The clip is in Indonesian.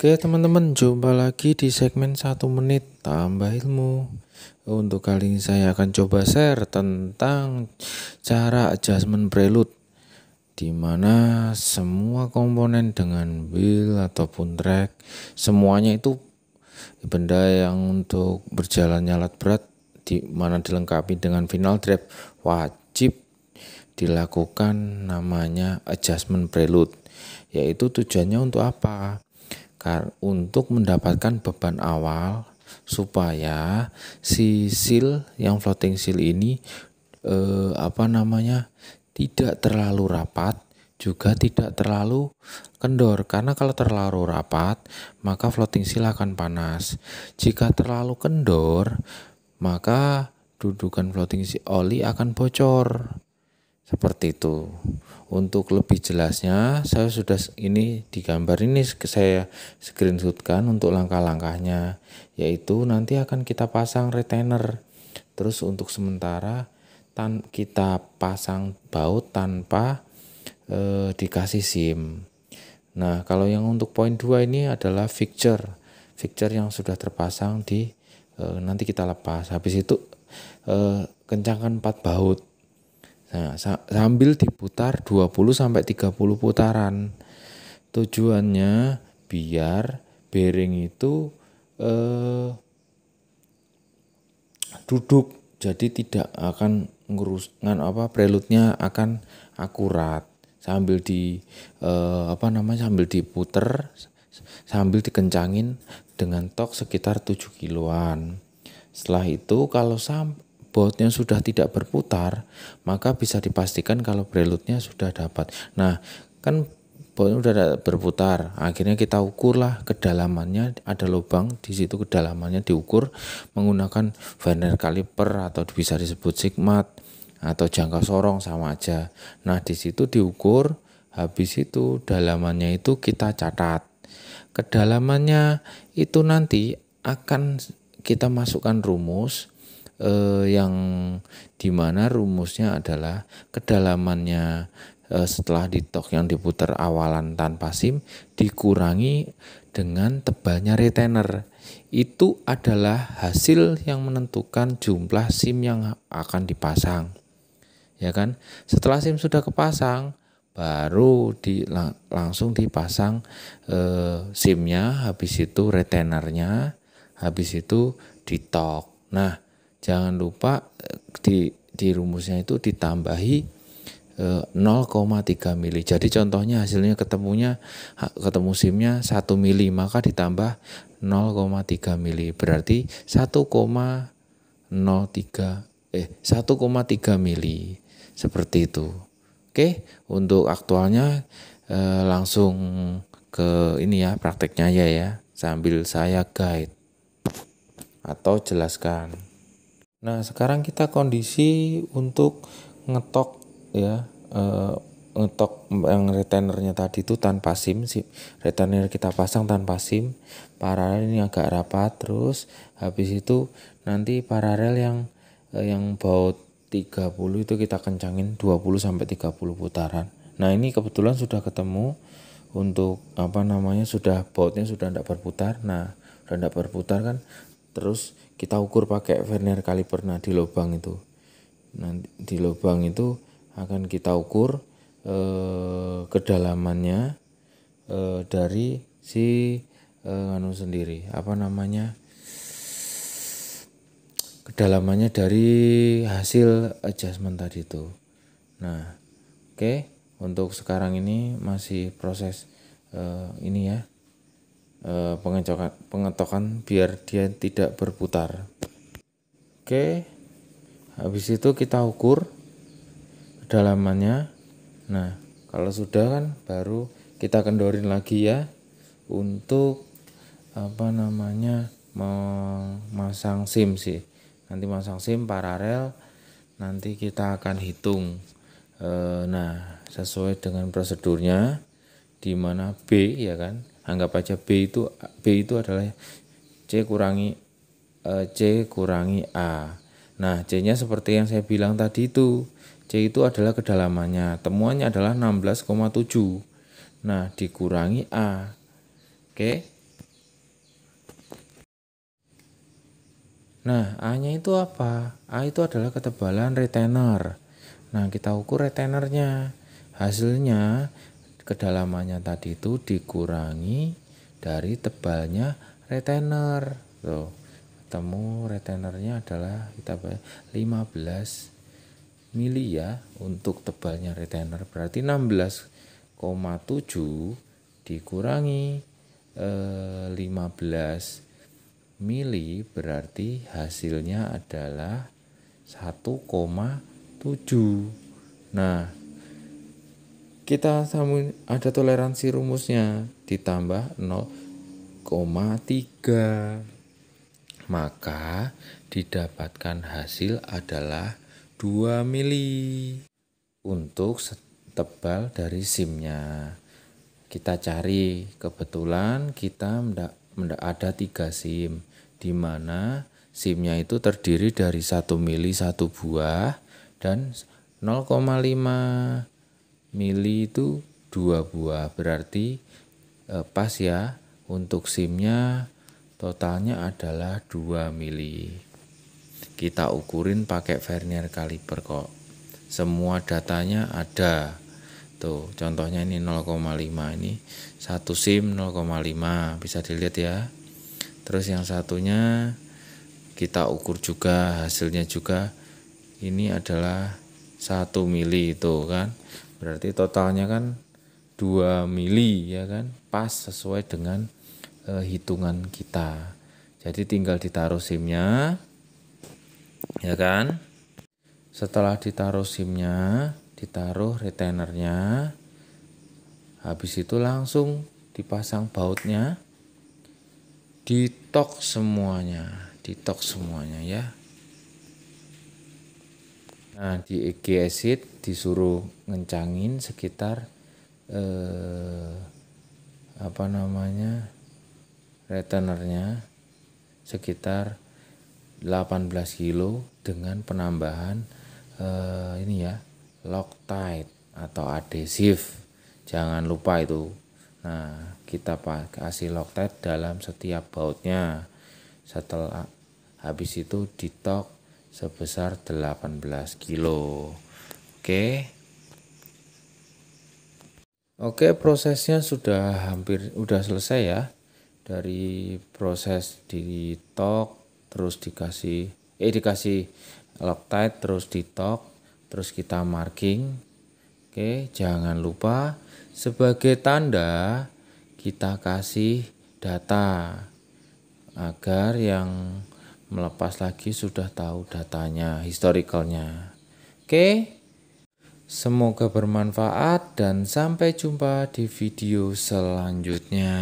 Oke teman-teman, jumpa lagi di segmen 1 menit tambah ilmu. Untuk kali ini saya akan coba share tentang cara adjustment prelude, di mana semua komponen dengan wheel ataupun track, semuanya itu benda yang untuk berjalannya alat berat, di mana dilengkapi dengan final drive, wajib dilakukan namanya adjustment prelude. Yaitu tujuannya untuk apa? Untuk mendapatkan beban awal supaya si seal yang floating seal ini tidak terlalu rapat, juga tidak terlalu kendor, karena kalau terlalu rapat maka floating seal akan panas. Jika terlalu kendor maka dudukan floating seal oli akan bocor. Seperti itu. Untuk lebih jelasnya, saya sudah ini di gambar ini saya screenshotkan untuk langkah-langkahnya, yaitu nanti akan kita pasang retainer. Terus untuk sementara kita pasang baut tanpa dikasih sim. Nah, kalau yang untuk poin 2 ini adalah fixture yang sudah terpasang di nanti kita lepas. Habis itu kencangkan 4 baut. Nah, sambil diputar 20-30 putaran. Tujuannya biar bearing itu duduk, jadi tidak akan prelude-nya akan akurat. Sambil sambil diputer, sambil dikencangin dengan torque sekitar 7 kiloan. Setelah itu kalau bautnya sudah tidak berputar, maka bisa dipastikan kalau prelude-nya sudah dapat. Nah, kan bautnya sudah berputar, akhirnya kita ukurlah kedalamannya, ada lubang di situ, kedalamannya diukur menggunakan vernier caliper atau bisa disebut sigmat atau jangka sorong, sama aja. Nah, di situ diukur, habis itu dalamannya itu kita catat. Kedalamannya itu nanti akan kita masukkan rumus yang dimana rumusnya adalah kedalamannya setelah ditok yang diputar awalan tanpa sim dikurangi dengan tebalnya retainer. Itu adalah hasil yang menentukan jumlah sim yang akan dipasang, ya kan? Setelah sim sudah kepasang, baru langsung dipasang simnya, habis itu retainernya, habis itu ditok. Nah, jangan lupa di rumusnya itu ditambahi 0,3 mili. Jadi contohnya hasilnya ketemu simnya 1 mili, maka ditambah 0,3 mili. Berarti 1,3 mili. Seperti itu. Oke, untuk aktualnya langsung ke ini ya, prakteknya ya, sambil saya guide atau jelaskan. Nah, sekarang kita kondisi untuk ngetok ya, ngetok yang retainernya tadi itu tanpa sim. Retainer kita pasang tanpa sim. Paralel ini agak rapat, terus habis itu nanti paralel yang baut 30 itu kita kencangin 20-30 putaran. Nah, ini kebetulan sudah ketemu untuk sudah bautnya sudah tidak berputar. Nah, sudah tidak berputar kan, terus kita ukur pakai vernier caliper. Nah, di lubang itu akan kita ukur kedalamannya dari si kedalamannya dari hasil adjustment tadi itu. Nah, oke. Untuk sekarang ini masih proses pengetokan biar dia tidak berputar. Oke, habis itu kita ukur kedalamannya. Nah, kalau sudah kan baru kita kendorin lagi ya untuk memasang sim sih. Nanti masang sim paralel, nanti kita akan hitung. Nah, sesuai dengan prosedurnya, di mana B ya kan, anggap aja B itu adalah C kurangi A. Nah, C-nya seperti yang saya bilang tadi itu. C itu adalah kedalamannya. Temuannya adalah 16,7. Nah, dikurangi A. Oke. Nah, A-nya itu apa? A itu adalah ketebalan retainer. Nah, kita ukur retainernya. Hasilnya kedalamannya tadi itu dikurangi dari tebalnya retainer. Tuh, ketemu retainernya adalah kita 15 mili ya untuk tebalnya retainer. Berarti 16,7 dikurangi 15 mili berarti hasilnya adalah 1,7. Nah, kita ada toleransi rumusnya ditambah 0,3. Maka didapatkan hasil adalah 2 mili untuk tebal dari SIM-nya. Kita cari, kebetulan kita ada 3 SIM, di mana SIM-nya itu terdiri dari 1 mili 1 buah dan 0,5 mili itu 2 buah. Berarti pas ya, untuk SIM-nya totalnya adalah 2 mili. Kita ukurin pakai vernier kaliper kok. Semua datanya ada. Tuh, contohnya ini 0,5, ini satu SIM 0,5, bisa dilihat ya. Terus yang satunya kita ukur juga, hasilnya juga ini adalah 1 mili itu kan. Berarti totalnya kan 2 mili ya kan. Pas sesuai dengan hitungan kita. Jadi tinggal ditaruh SIM-nya ya kan. Setelah ditaruh SIM-nya, ditaruh retainernya, habis itu langsung dipasang bautnya, ditok semuanya ya. Nah, di EG acid disuruh ngencangin sekitar retainernya sekitar 18 kilo dengan penambahan Loctite atau adhesif. Jangan lupa itu. Nah, kita kasih Loctite dalam setiap bautnya. Setelah habis itu ditok sebesar 18 kilo. Oke, prosesnya sudah selesai ya. Dari proses ditok terus dikasih Loctite, terus ditok, terus kita marking. Jangan lupa sebagai tanda kita kasih data agar yang melepas lagi sudah tahu datanya, historicalnya. Semoga bermanfaat dan sampai jumpa di video selanjutnya.